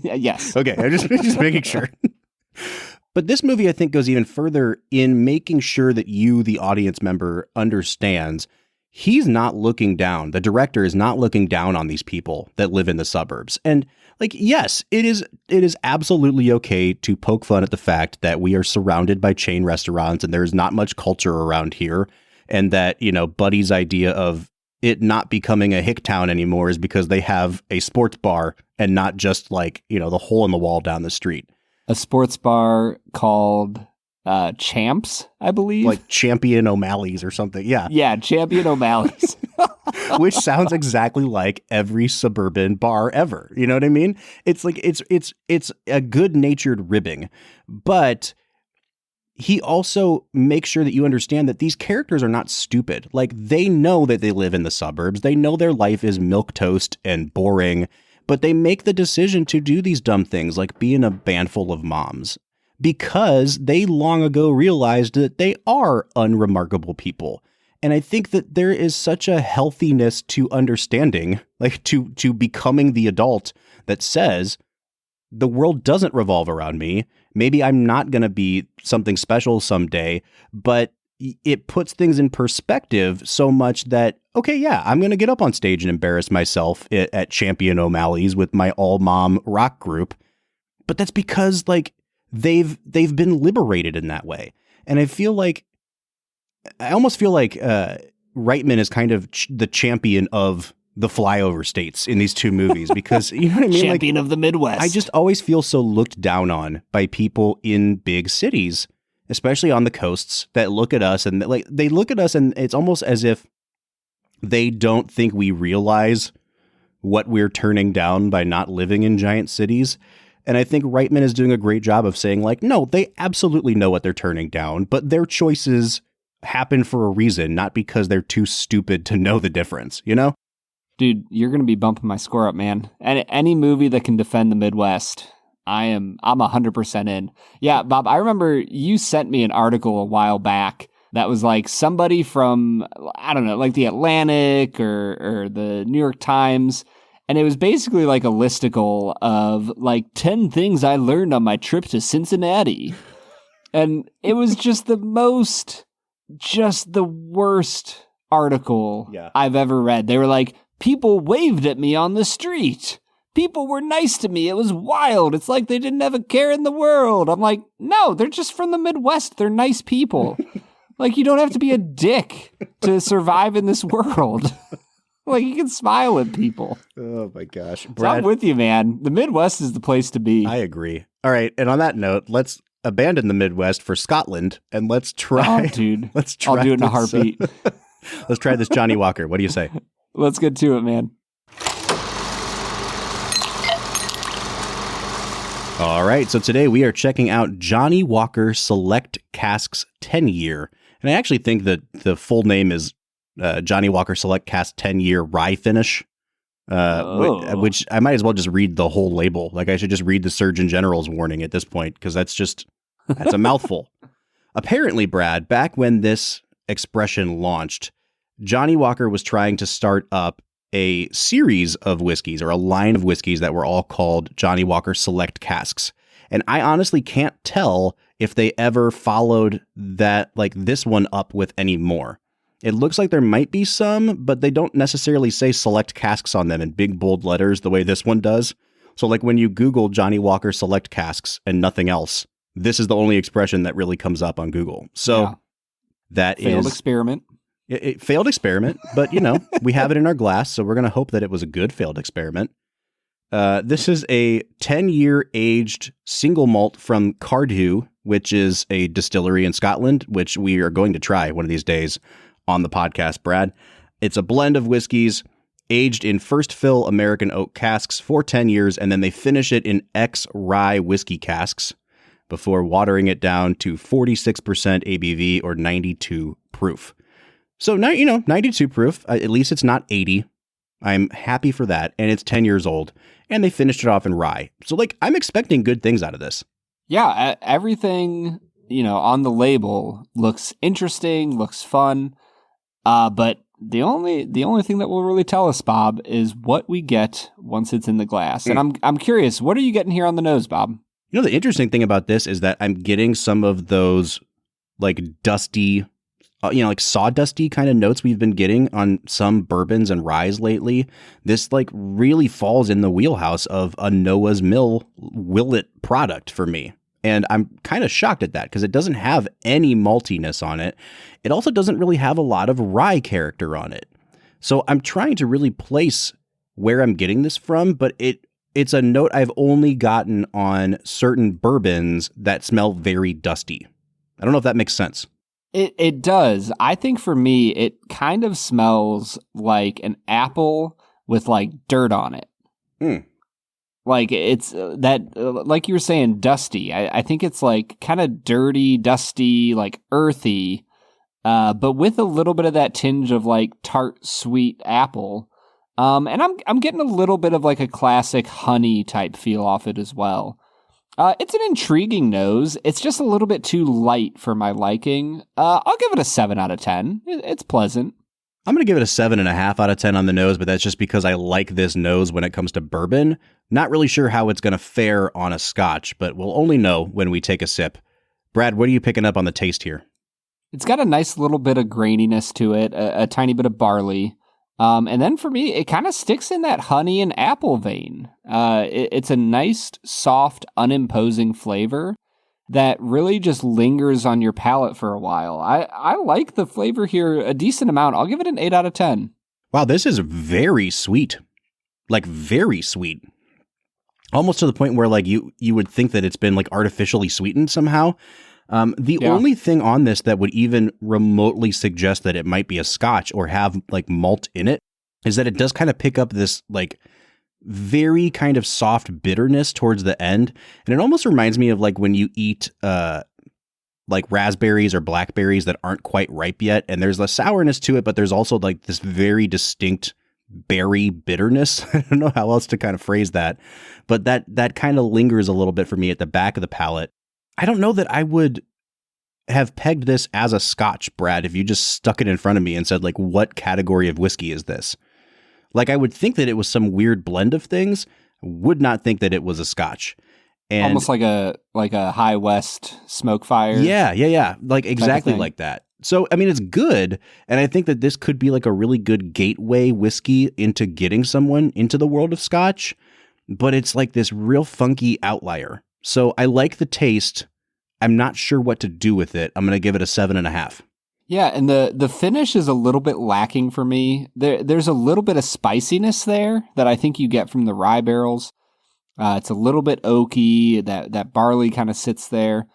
Yes. Okay, I'm just making sure. But this movie, I think, goes even further in making sure that you, the audience member, understands he's not looking down. The director is not looking down on these people that live in the suburbs. And like, yes, it is absolutely okay to poke fun at the fact that we are surrounded by chain restaurants and there's not much culture around here. And that, Buddy's idea of it not becoming a hick town anymore is because they have a sports bar and not just like, the hole in the wall down the street. A sports bar called Champs, I believe. Like Champion O'Malley's or something. Yeah. Yeah, Champion O'Malley's. Which sounds exactly like every suburban bar ever. You know what I mean? It's like it's a good-natured ribbing. But he also makes sure that you understand that these characters are not stupid. Like, they know that they live in the suburbs. They know their life is milquetoast and boring. But they make the decision to do these dumb things like be in a band full of moms because they long ago realized that they are unremarkable people. And I think that there is such a healthiness to understanding, like to becoming the adult that says the world doesn't revolve around me. Maybe I'm not going to be something special someday, but it puts things in perspective so much that, okay, yeah, I'm going to get up on stage and embarrass myself at Champion O'Malley's with my all-mom rock group. But that's because, like, they've been liberated in that way. And I almost feel like Reitman is kind of the champion of the flyover states in these two movies because, you know what I mean? Champion of the Midwest. I just always feel so looked down on by people in big cities, especially on the coasts, that look at us and they look at us and it's almost as if they don't think we realize what we're turning down by not living in giant cities. And I think Reitman is doing a great job of saying, like, no, they absolutely know what they're turning down, but their choices happen for a reason, not because they're too stupid to know the difference, Dude, you're going to be bumping my score up, man. And any movie that can defend the Midwest, I'm 100% in. Yeah, Bob, I remember you sent me an article a while back that was like somebody from, I don't know, like the Atlantic or the New York Times. And it was basically like a listicle of like 10 things I learned on my trip to Cincinnati. And it was just the worst article I've ever read. They were like, people waved at me on the street. People were nice to me. It was wild. It's like they didn't have a care in the world. I'm like, no, they're just from the Midwest. They're nice people. Like, you don't have to be a dick to survive in this world. Like, you can smile at people. Oh, my gosh. Brad, so I'm with you, man. The Midwest is the place to be. I agree. All right. And on that note, let's abandon the Midwest for Scotland and let's try. Oh, dude. I'll do it in a heartbeat. Let's try this Johnnie Walker. What do you say? Let's get to it, man. All right, so today we are checking out Johnnie Walker Select Casks 10-year. And I actually think that the full name is Johnnie Walker Select Cask 10-year rye-finish, which I might as well just read the whole label. Like, I should just read the Surgeon General's warning at this point, because that's a mouthful. Apparently, Brad, back when this expression launched, Johnnie Walker was trying to start up a series of whiskeys or a line of whiskeys that were all called Johnnie Walker Select Casks. And I honestly can't tell if they ever followed that, like this one up with any more. It looks like there might be some, but they don't necessarily say Select Casks on them in big bold letters the way this one does. So like when you Google Johnnie Walker Select Casks and nothing else, this is the only expression that really comes up on Google. So that failed experiment. It failed experiment, but, we have it in our glass, so we're going to hope that it was a good failed experiment. This is a 10-year aged single malt from Cardew, which is a distillery in Scotland, which we are going to try one of these days on the podcast, Brad. It's a blend of whiskeys aged in first fill American oak casks for 10 years, and then they finish it in ex-rye whiskey casks before watering it down to 46% ABV or 92 proof. So now, 92 proof, at least it's not 80. I'm happy for that. And it's 10 years old. And they finished it off in rye. So I'm expecting good things out of this. Yeah, everything, on the label looks interesting, looks fun. But the only thing that will really tell us, Bob, is what we get once it's in the glass. And I'm curious, what are you getting here on the nose, Bob? You know, the interesting thing about this is that I'm getting some of those like dusty, like sawdusty kind of notes we've been getting on some bourbons and ryes lately. This like really falls in the wheelhouse of a Noah's Mill Willet product for me. And I'm kind of shocked at that because it doesn't have any maltiness on it. It also doesn't really have a lot of rye character on it. So I'm trying to really place where I'm getting this from, but it's a note I've only gotten on certain bourbons that smell very dusty. I don't know if that makes sense. It does. I think for me, it kind of smells like an apple with like dirt on it. Like it's like you were saying, dusty. I think it's like kind of dirty, dusty, like earthy, but with a little bit of that tinge of like tart, sweet apple. And I'm getting a little bit of like a classic honey type feel off it as well. It's an intriguing nose. It's just a little bit too light for my liking. I'll give it a 7 out of 10. It's pleasant. I'm going to give it a 7.5 out of 10 on the nose, but that's just because I like this nose when it comes to bourbon. Not really sure how it's going to fare on a scotch, but we'll only know when we take a sip. Brad, what are you picking up on the taste here? It's got a nice little bit of graininess to it, a tiny bit of barley. And then for me, it kind of sticks in that honey and apple vein. It's a nice, soft, unimposing flavor that really just lingers on your palate for a while. I like the flavor here a decent amount. I'll give it an 8 out of 10. Wow, this is very sweet. Like, very sweet. Almost to the point where, like, you would think that it's been, like, artificially sweetened somehow. The only thing on this that would even remotely suggest that it might be a scotch or have like malt in it is that it does kind of pick up this like very kind of soft bitterness towards the end. And it almost reminds me of like when you eat like raspberries or blackberries that aren't quite ripe yet. And there's a sourness to it, but there's also like this very distinct berry bitterness. I don't know how else to kind of phrase that, but that kind of lingers a little bit for me at the back of the palate. I don't know that I would have pegged this as a scotch, Brad, if you just stuck it in front of me and said, like, what category of whiskey is this? Like, I would think that it was some weird blend of things. Would not think that it was a scotch. And almost like a High West smoke fire. Yeah. Like, exactly like that. So, I mean, it's good. And I think that this could be like a really good gateway whiskey into getting someone into the world of scotch. But it's like this real funky outlier. So I like the taste. I'm not sure what to do with it. I'm going to give it a 7.5. Yeah, and the finish is a little bit lacking for me. There's a little bit of spiciness there that I think you get from the rye barrels. It's a little bit oaky. That barley kind of sits there.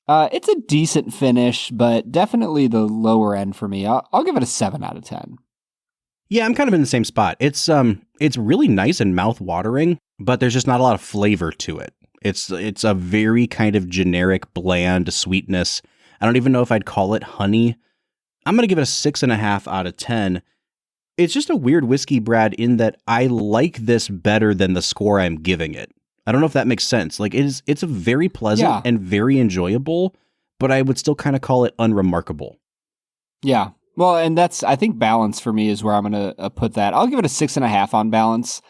It's a decent finish, but definitely the lower end for me. I'll give it a 7 out of 10. Yeah, I'm kind of in the same spot. It's really nice and mouth-watering, but there's just not a lot of flavor to it. It's a very kind of generic, bland sweetness. I don't even know if I'd call it honey. I'm going to give it a 6.5 out of 10. It's just a weird whiskey, Brad, in that I like this better than the score I'm giving it. I don't know if that makes sense. Like it's a very pleasant and very enjoyable, but I would still kind of call it unremarkable. Yeah. Well, and that's, I think balance for me is where I'm going to put that. I'll give it a 6.5 on balance.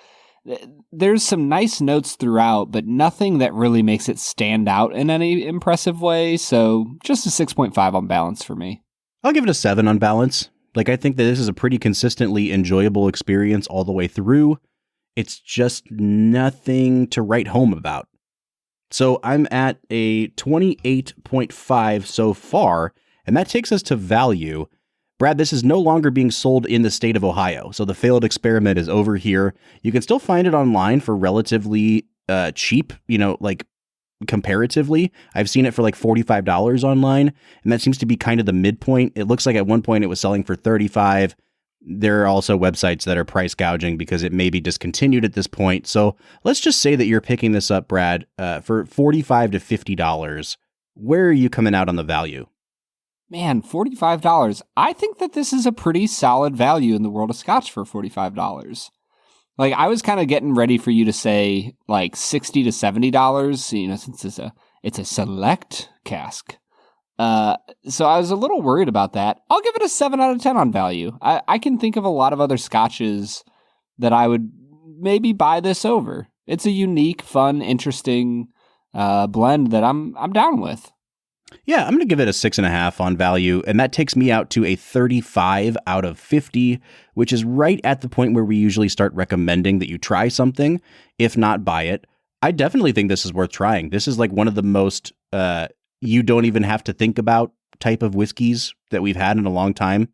There's some nice notes throughout, but nothing that really makes it stand out in any impressive way. So just a 6.5 on balance for me. I'll give it a 7 on balance. Like, I think that this is a pretty consistently enjoyable experience all the way through. It's just nothing to write home about. So I'm at a 28.5 so far, and that takes us to value. Brad, this is no longer being sold in the state of Ohio, so the failed experiment is over here. You can still find it online for relatively cheap, like comparatively. I've seen it for like $45 online, and that seems to be kind of the midpoint. It looks like at one point it was selling for $35. There are also websites that are price gouging because it may be discontinued at this point. So let's just say that you're picking this up, Brad, for $45 to $50. Where are you coming out on the value? Man, $45. I think that this is a pretty solid value in the world of scotch for $45. Like, I was kind of getting ready for you to say like $60 to $70, since it's a select cask. So I was a little worried about that. I'll give it a 7 out of 10 on value. I can think of a lot of other scotches that I would maybe buy this over. It's a unique, fun, interesting blend that I'm down with. Yeah, I'm going to give it a 6.5 on value, and that takes me out to a 35 out of 50, which is right at the point where we usually start recommending that you try something, if not buy it. I definitely think this is worth trying. This is like one of the most you don't even have to think about type of whiskeys that we've had in a long time.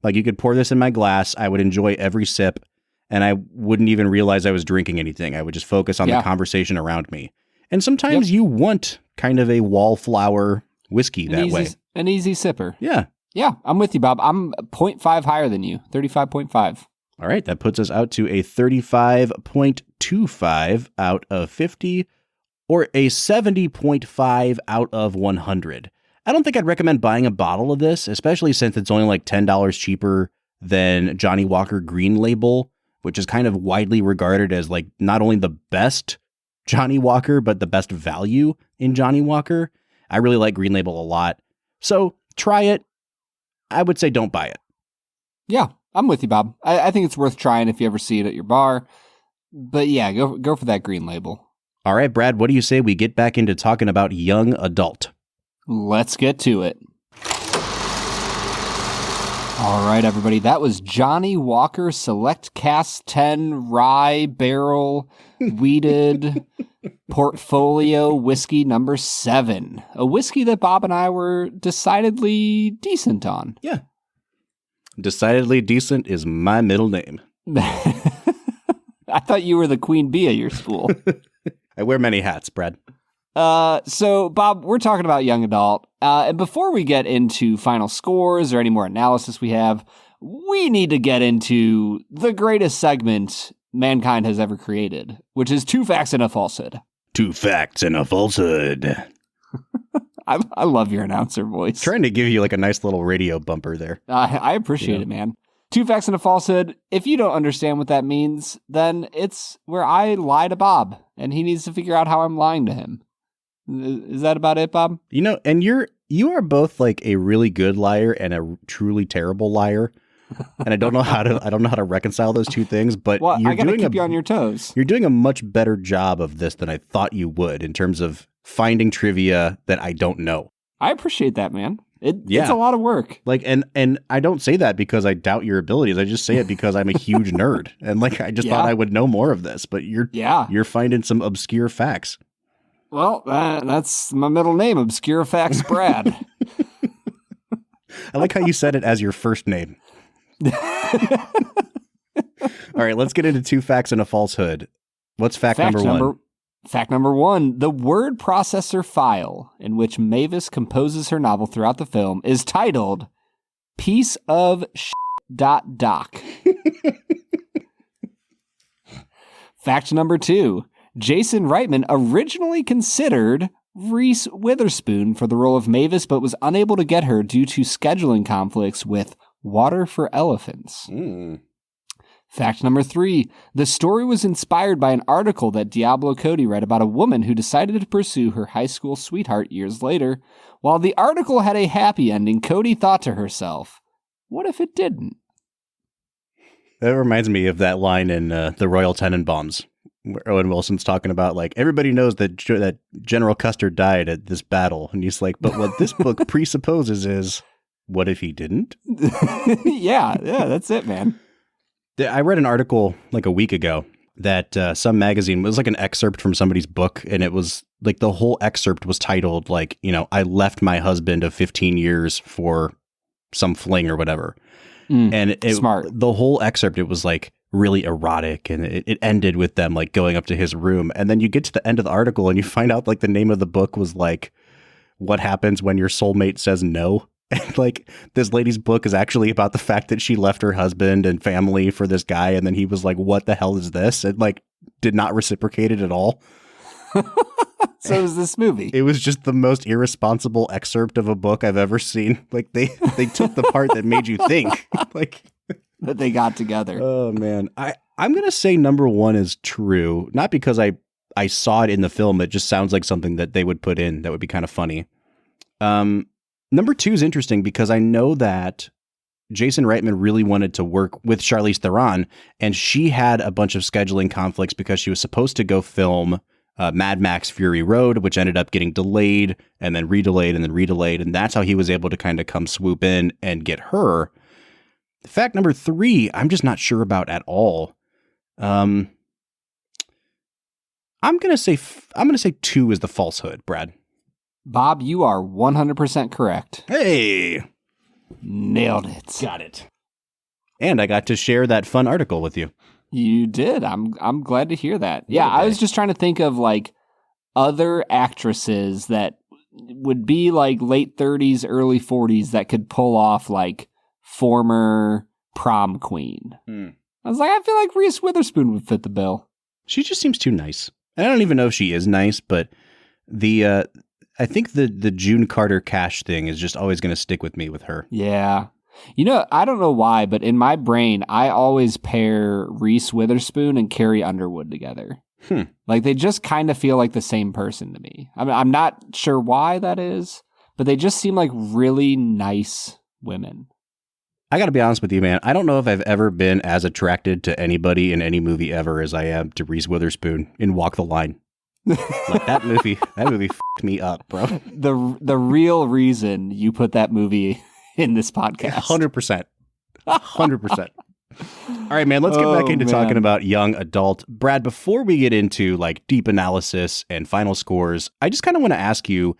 Like, you could pour this in my glass, I would enjoy every sip, and I wouldn't even realize I was drinking anything. I would just focus on the conversation around me. And sometimes you want kind of a wallflower whiskey that way. An easy sipper. Yeah. Yeah, I'm with you, Bob. I'm 0.5 higher than you, 35.5. All right, that puts us out to a 35.25 out of 50, or a 70.5 out of 100. I don't think I'd recommend buying a bottle of this, especially since it's only like $10 cheaper than Johnnie Walker Green Label, which is kind of widely regarded as like not only the best Johnnie Walker, but the best value in Johnnie Walker. I really like Green Label a lot. So try it. I would say don't buy it. Yeah, I'm with you, Bob. I think it's worth trying if you ever see it at your bar. But yeah, go for that Green Label. All right, Brad, what do you say we get back into talking about young adult? Let's get to it. All right, everybody. That was Johnnie Walker Select Casks 10 Rye Barrel Weeded Portfolio Whiskey number 7. A whiskey that Bob and I were decidedly decent on. Yeah. Decidedly decent is my middle name. I thought you were the queen bee at your school. I wear many hats, Brad. So, Bob, we're talking about young adult. And before we get into final scores or any more analysis we have, we need to get into the greatest segment mankind has ever created, which is 2 Facts and a Falsehood. 2 Facts and a Falsehood. I love your announcer voice. Trying to give you like a nice little radio bumper there. I appreciate it, man. 2 Facts and a Falsehood. If you don't understand what that means, then it's where I lie to Bob, and he needs to figure out how I'm lying to him. Is that about it, Bob? You know, and you are both like a really good liar and a truly terrible liar. And I don't know how to reconcile those two things, but well, I gotta keep you on your toes. You're doing a much better job of this than I thought you would in terms of finding trivia that I don't know. I appreciate that, man. It's a lot of work. Like, and I don't say that because I doubt your abilities. I just say it because I'm a huge nerd. And like, I just thought I would know more of this, but you're finding some obscure facts. Well, that's my middle name, Obscure Facts Brad. I like how you said it as your first name. All right, let's get into 2 Facts and a Falsehood. What's fact number 1? Fact number 1, the word processor file in which Mavis composes her novel throughout the film is titled Piece of Doc. Fact number 2, Jason Reitman originally considered Reese Witherspoon for the role of Mavis, but was unable to get her due to scheduling conflicts with Water for Elephants. Fact number 3, the story was inspired by an article that Diablo Cody read about a woman who decided to pursue her high school sweetheart years later. While the article had a happy ending, Cody thought to herself, what if it didn't? That reminds me of that line in The Royal Tenenbaums, where Owen Wilson's talking about, like, everybody knows that General Custer died at this battle. And he's like, but what this book presupposes is, what if he didn't? Yeah, that's it, man. I read an article like a week ago that some magazine was like an excerpt from somebody's book. And it was like the whole excerpt was titled like, you know, I left my husband of 15 years for some fling or whatever. And smart. The whole excerpt, it was like really erotic, and it ended with them like going up to his room. And then you get to the end of the article and you find out like the name of the book was like, what happens when your soulmate says no? And like this lady's book is actually about the fact that she left her husband and family for this guy. And then he was like, what the hell is this? And like did not reciprocate it at all. So is this movie. It was just the most irresponsible excerpt of a book I've ever seen. Like they took the part that made you think, like that they got together. Oh man. I'm going to say number 1 is true. Not because I saw it in the film. It just sounds like something that they would put in that would be kind of funny. Number 2 is interesting because I know that Jason Reitman really wanted to work with Charlize Theron, and she had a bunch of scheduling conflicts because she was supposed to go film Mad Max Fury Road, which ended up getting delayed and then redelayed and then redelayed. And that's how he was able to kind of come swoop in and get her. Fact number 3, I'm just not sure about at all. I'm going to say 2 is the falsehood, Brad. Bob, you are 100% correct. Hey! Nailed it. Got it. And I got to share that fun article with you. You did. I'm glad to hear that. Yeah, I was just trying to think of like other actresses that would be like late 30s, early 40s that could pull off like former prom queen. I was like, I feel like Reese Witherspoon would fit the bill. She just seems too nice. I don't even know if she is nice, but I think the June Carter Cash thing is just always going to stick with me with her. Yeah. You know, I don't know why, but in my brain, I always pair Reese Witherspoon and Carrie Underwood together. Like, they just kind of feel like the same person to me. I mean, I'm not sure why that is, but they just seem like really nice women. I got to be honest with you, man. I don't know if I've ever been as attracted to anybody in any movie ever as I am to Reese Witherspoon in Walk the Line. Like, that movie f***ed me up, bro. The real reason you put that movie in this podcast. 100%. 100%. All right, man, let's get back into talking about young adult. Brad, before we get into like deep analysis and final scores, I just kind of want to ask you,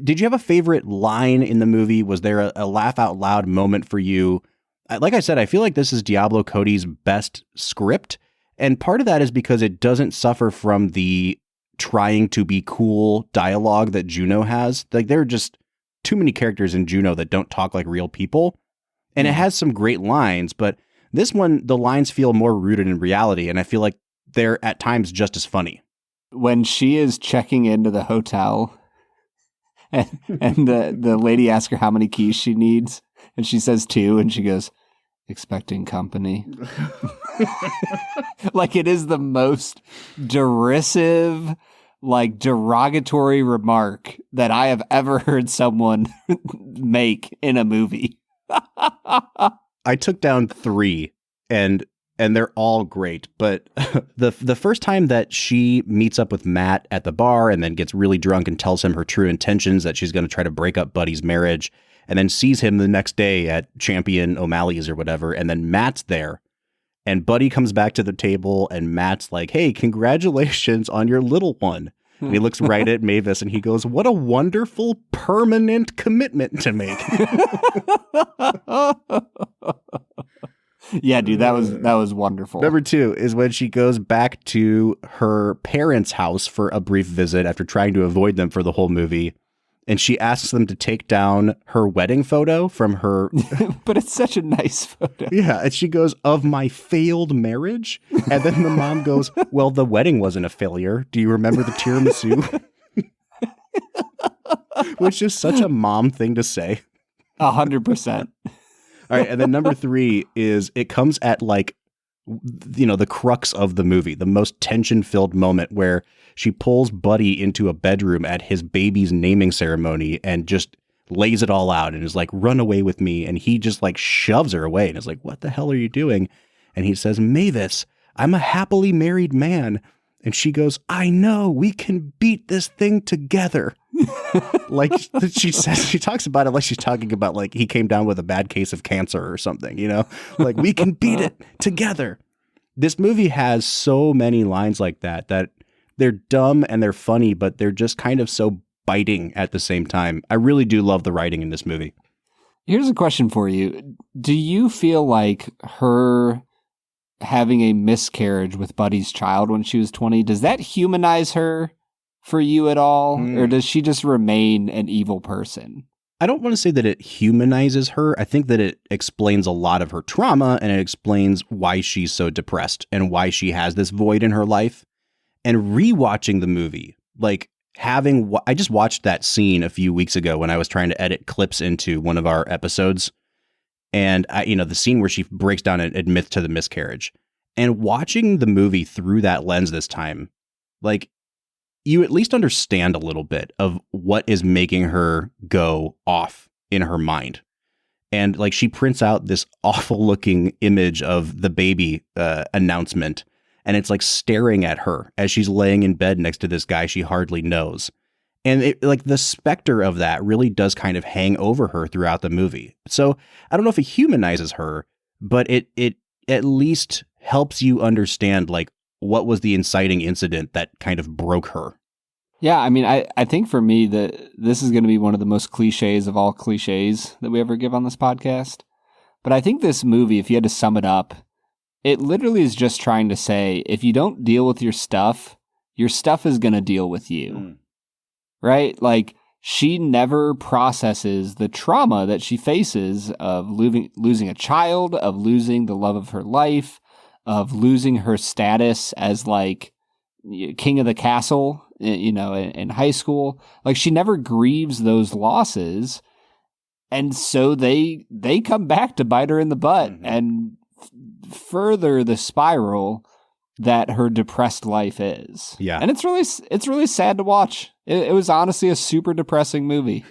did you have a favorite line in the movie? Was there a laugh out loud moment for you? Like I said, I feel like this is Diablo Cody's best script. And part of that is because it doesn't suffer from the trying to be cool dialogue that Juno has. Like, there are just too many characters in Juno that don't talk like real people. And it has some great lines, but this one, the lines feel more rooted in reality. And I feel like they're at times just as funny. When she is checking into the hotel and the lady asks her how many keys she needs, and she says 2, and she goes, expecting company. Like, it is the most derisive, like, derogatory remark that I have ever heard someone make in a movie. I took down 3 and they're all great, but the first time that she meets up with Matt at the bar and then gets really drunk and tells him her true intentions, that she's going to try to break up Buddy's marriage, and then sees him the next day at Champion O'Malley's or whatever, and then Matt's there, and Buddy comes back to the table, and Matt's like, hey, congratulations on your little one. And he looks right at Mavis, and he goes, what a wonderful permanent commitment to make. Yeah, dude, that was wonderful. Number 2 is when she goes back to her parents' house for a brief visit after trying to avoid them for the whole movie. And she asks them to take down her wedding photo from her. But it's such a nice photo. Yeah. And she goes, of my failed marriage. And then the mom goes, well, the wedding wasn't a failure. Do you remember the tiramisu? Which is such a mom thing to say. 100%. All right. And then number 3 is it comes at like, you know, the crux of the movie, the most tension-filled moment where she pulls Buddy into a bedroom at his baby's naming ceremony and just lays it all out and is like, run away with me. And he just like shoves her away and is like, what the hell are you doing? And he says, Mavis, I'm a happily married man. And she goes, I know, we can beat this thing together. Like she says, she talks about it like she's talking about like he came down with a bad case of cancer or something, you know, like we can beat it together. This movie has so many lines like that they're dumb and they're funny, but they're just kind of so biting at the same time. I really do love the writing in this movie. Here's a question for you. Do you feel like her having a miscarriage with Buddy's child when she was 20, does that humanize her for you at all? Or does she just remain an evil person? I don't want to say that it humanizes her. I think that it explains a lot of her trauma, and it explains why she's so depressed and why she has this void in her life. And rewatching the movie, like I just watched that scene a few weeks ago when I was trying to edit clips into one of our episodes. And the scene where she breaks down and admits to the miscarriage, and watching the movie through that lens this time, like you at least understand a little bit of what is making her go off in her mind. And like she prints out this awful looking image of the baby announcement, and it's like staring at her as she's laying in bed next to this guy she hardly knows. And it, like the specter of that really does kind of hang over her throughout the movie. So I don't know if it humanizes her, but it at least helps you understand like what was the inciting incident that kind of broke her. Yeah, I mean, I think for me that this is going to be one of the most cliches of all cliches that we ever give on this podcast. But I think this movie, if you had to sum it up, it literally is just trying to say, if you don't deal with your stuff is going to deal with you. Right? Like, she never processes the trauma that she faces of losing a child, of losing the love of her life, of losing her status as like king of the castle, you know, in high school. Like, she never grieves those losses. And so they come back to bite her in the butt and further the spiral that her depressed life is. Yeah. And it's really sad to watch. It was honestly a super depressing movie.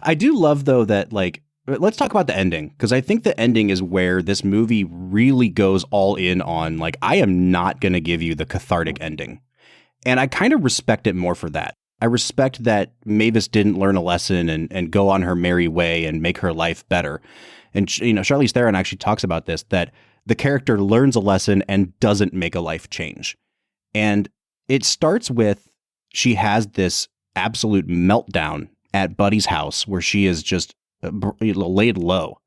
I do love though that like, let's talk about the ending, because I think the ending is where this movie really goes all in on like, I am not going to give you the cathartic ending. And I kind of respect it more for that. I respect that Mavis didn't learn a lesson and go on her merry way and make her life better. And, you know, Charlize Theron actually talks about this, that the character learns a lesson and doesn't make a life change. And it starts with, she has this absolute meltdown at Buddy's house where she is just laid low.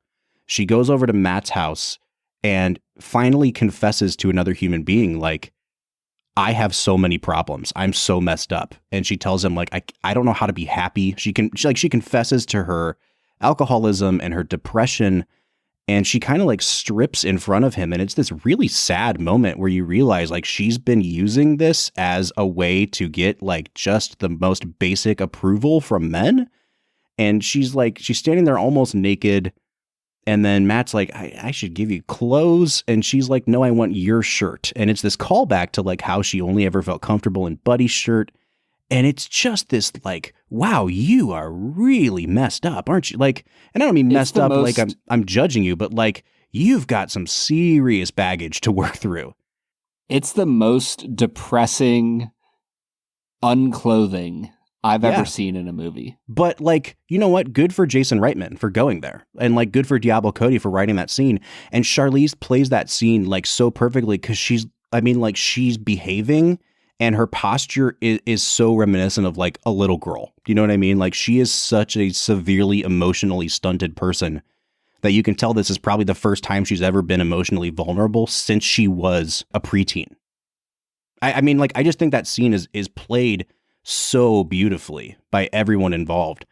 She goes over to Matt's house and finally confesses to another human being, like, I have so many problems. I'm so messed up. And she tells him, like, I don't know how to be happy. She confesses to her alcoholism and her depression, and she kind of like strips in front of him. And it's this really sad moment where you realize like she's been using this as a way to get like just the most basic approval from men. And she's standing there almost naked. And then Matt's like, I should give you clothes. And she's like, no, I want your shirt. And it's this callback to like how she only ever felt comfortable in Buddy's shirt. And it's just this like, wow, you are really messed up, aren't you? Like, and I don't mean messed up like I'm judging you, but like you've got some serious baggage to work through. It's the most depressing unclothing I've ever seen in a movie. But like, you know what? Good for Jason Reitman for going there. And like good for Diablo Cody for writing that scene. And Charlize plays that scene like so perfectly because she's behaving and her posture is so reminiscent of like a little girl. Do you know what I mean? Like she is such a severely emotionally stunted person that you can tell this is probably the first time she's ever been emotionally vulnerable since she was a preteen. I mean, like, I just think that scene is played so beautifully by everyone involved.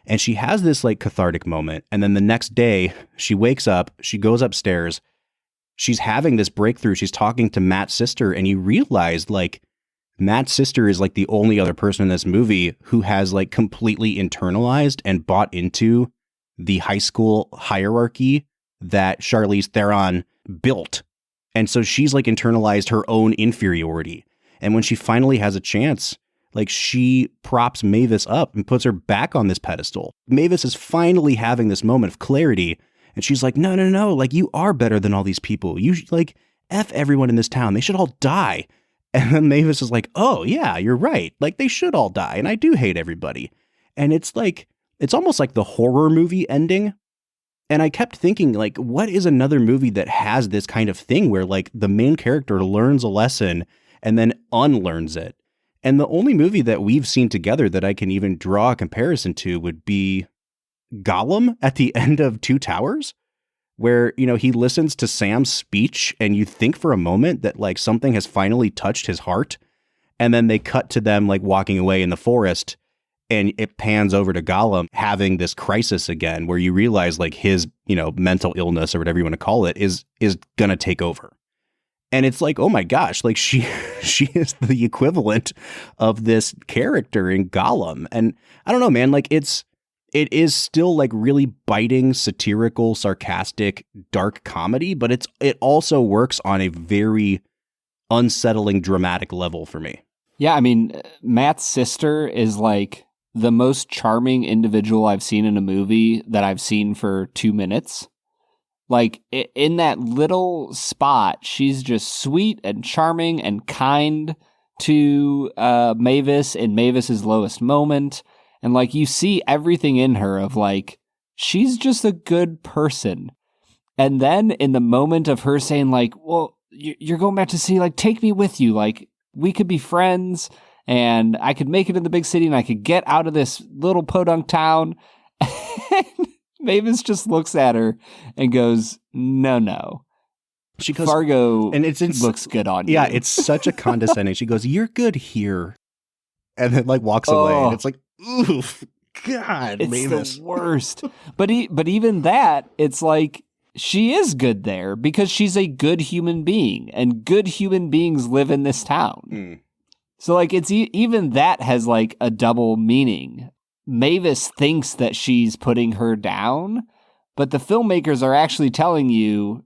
And she has this like cathartic moment. And then the next day she wakes up, she goes upstairs, she's having this breakthrough. She's talking to Matt's sister, and you realize like Matt's sister is like the only other person in this movie who has like completely internalized and bought into the high school hierarchy that Charlize Theron built. And so she's like internalized her own inferiority. And when she finally has a chance, like she props Mavis up and puts her back on this pedestal. Mavis is finally having this moment of clarity. And she's like, no, like you are better than all these people. You like F everyone in this town. They should all die. And then Mavis is like, oh yeah, you're right. Like they should all die. And I do hate everybody. And it's like, it's almost like the horror movie ending. And I kept thinking like, what is another movie that has this kind of thing where like the main character learns a lesson and then unlearns it? And the only movie that we've seen together that I can even draw a comparison to would be Gollum at the end of Two Towers, where, you know, he listens to Sam's speech and you think for a moment that like something has finally touched his heart. And then they cut to them like walking away in the forest and it pans over to Gollum having this crisis again, where you realize like his, you know, mental illness or whatever you want to call it is going to take over. And it's like, oh my gosh, like she is the equivalent of this character in Gollum. And I don't know, man, like it is still like really biting, satirical, sarcastic, dark comedy, but it also works on a very unsettling, dramatic level for me. Yeah, I mean, Matt's sister is like the most charming individual I've seen in a movie that I've seen for 2 minutes. Like, in that little spot, she's just sweet and charming and kind to Mavis in Mavis's lowest moment. And, like, you see everything in her of, like, she's just a good person. And then in the moment of her saying, like, well, you're going back to sea, like, take me with you. Like, we could be friends and I could make it in the big city and I could get out of this little podunk town. Mavis just looks at her and goes, no. She goes, Fargo and it's looks good on you. Yeah, it's such a condescending. She goes, you're good here. And then like walks away. And it's like, oof, God, it's Mavis. the worst. But even that, it's like, she is good there because she's a good human being and good human beings live in this town. So like it's even that has like a double meaning. Mavis thinks that she's putting her down, but the filmmakers are actually telling you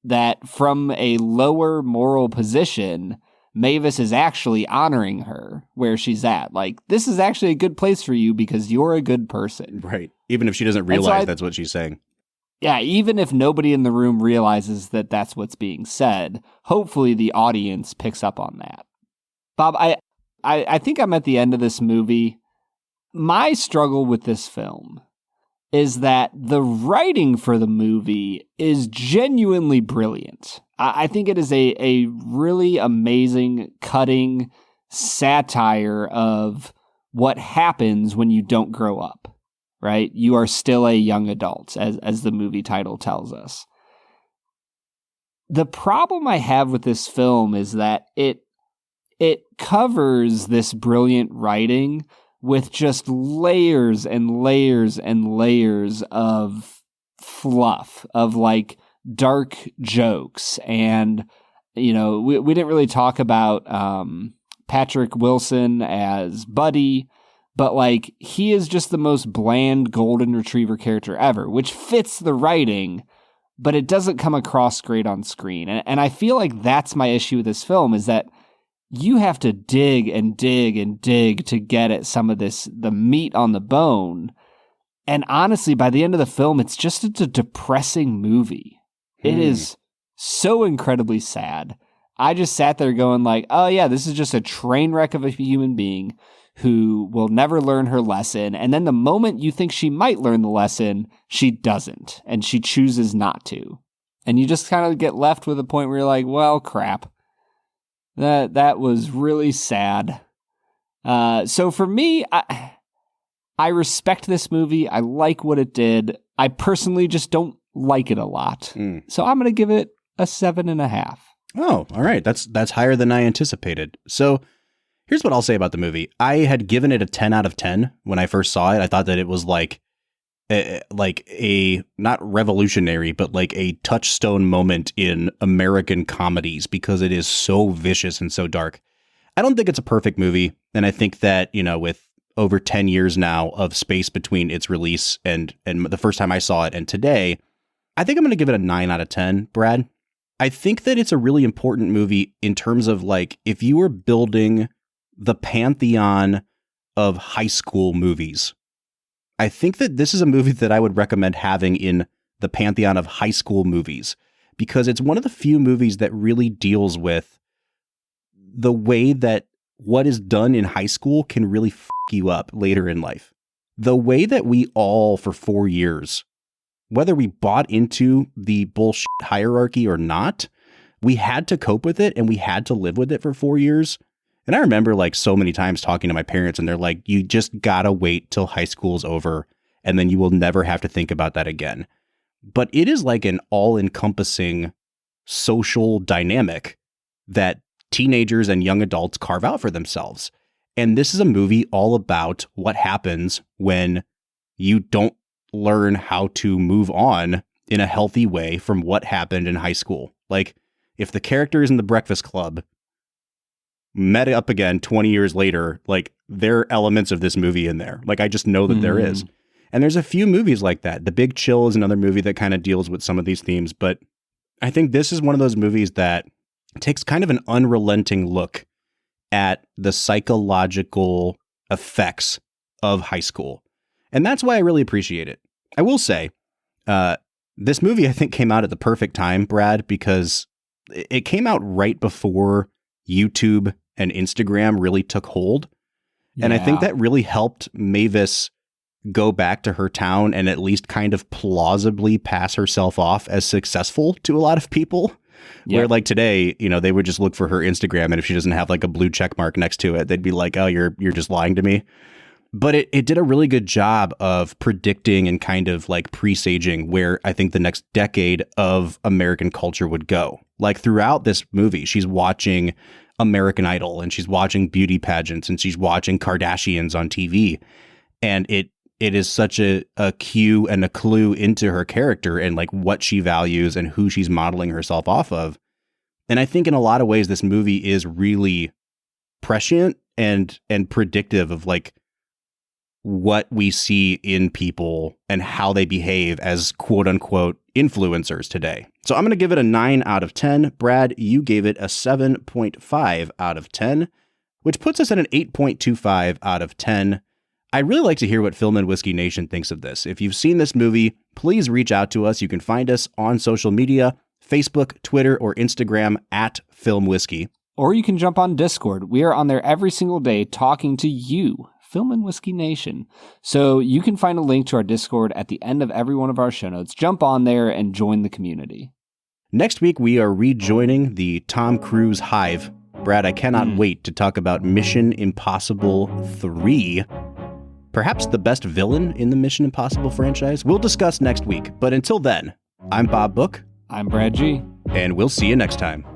that from a lower moral position, Mavis is actually honoring her where she's at. Like, this is actually a good place for you because you're a good person. Right. Even if she doesn't realize that's what she's saying. Yeah, even if nobody in the room realizes that that's what's being said, hopefully the audience picks up on that. Bob, I think I'm at the end of this movie. My struggle with this film is that the writing for the movie is genuinely brilliant. I think it is a really amazing, cutting satire of what happens when you don't grow up, right? You are still a young adult, as the movie title tells us. The problem I have with this film is that it covers this brilliant writing with just layers and layers and layers of fluff, of like dark jokes. And, you know, we didn't really talk about Patrick Wilson as Buddy, but like he is just the most bland golden retriever character ever, which fits the writing, but it doesn't come across great on screen. And I feel like that's my issue with this film, is that you have to dig and dig and dig to get at some of this, the meat on the bone. And honestly, by the end of the film, it's just a depressing movie. It is so incredibly sad. I just sat there going like, oh yeah, this is just a train wreck of a human being who will never learn her lesson. And then the moment you think she might learn the lesson, she doesn't. And she chooses not to. And you just kind of get left with a point where you're like, well, crap. That was really sad. So for me, I respect this movie. I like what it did. I personally just don't like it a lot. So I'm going to give it a 7.5. Oh, all right. That's higher than I anticipated. So here's what I'll say about the movie. I had given it a 10 out of 10 when I first saw it. I thought that it was like a not revolutionary, but like a touchstone moment in American comedies because it is so vicious and so dark. I don't think it's a perfect movie. And I think that, you know, with over 10 years now of space between its release and the first time I saw it and today, I think I'm going to give it a 9 out of 10, Brad. I think that it's a really important movie in terms of like, if you were building the pantheon of high school movies, I think that this is a movie that I would recommend having in the pantheon of high school movies, because it's one of the few movies that really deals with the way that what is done in high school can really f*** you up later in life. The way that we all, for 4 years, whether we bought into the bullshit hierarchy or not, we had to cope with it and we had to live with it for 4 years. And I remember like so many times talking to my parents and they're like, you just gotta wait till high school's over and then you will never have to think about that again. But it is like an all-encompassing social dynamic that teenagers and young adults carve out for themselves. And this is a movie all about what happens when you don't learn how to move on in a healthy way from what happened in high school. Like, if the characters in The Breakfast Club met up again 20 years later, like, there are elements of this movie in there. Like, I just know that there is. And there's a few movies like that. The Big Chill is another movie that kind of deals with some of these themes, but I think this is one of those movies that takes kind of an unrelenting look at the psychological effects of high school. And that's why I really appreciate it. I will say, this movie, I think, came out at the perfect time, Brad, because it came out right before YouTube and Instagram really took hold. And I think that really helped Mavis go back to her town and at least kind of plausibly pass herself off as successful to a lot of people. Yep. Where like today, they would just look for her Instagram, and if she doesn't have like a blue check mark next to it, they'd be like, oh, you're just lying to me. But it did a really good job of predicting and kind of like presaging where I think the next decade of American culture would go. Like throughout this movie, she's watching American Idol, and she's watching beauty pageants, and she's watching Kardashians on TV. And it is such a cue and a clue into her character and like what she values and who she's modeling herself off of. And I think in a lot of ways, this movie is really prescient and predictive of like what we see in people and how they behave as quote unquote influencers today. So I'm going to give it a 9 out of 10. Brad, you gave it a 7.5 out of 10, which puts us at an 8.25 out of 10. I'd really like to hear what Film and Whiskey Nation thinks of this. If you've seen this movie, please reach out to us. You can find us on social media, Facebook, Twitter, or Instagram at Film Whiskey. Or you can jump on Discord. We are on there every single day talking to you, Film and Whiskey Nation. So you can find a link to our Discord at the end of every one of our show notes. Jump on there and join the community. Next week, we are rejoining the Tom Cruise hive. Brad, I cannot wait to talk about Mission Impossible 3. Perhaps the best villain in the Mission Impossible franchise. We'll discuss next week. But until then, I'm Bob Book. I'm Brad G. And we'll see you next time.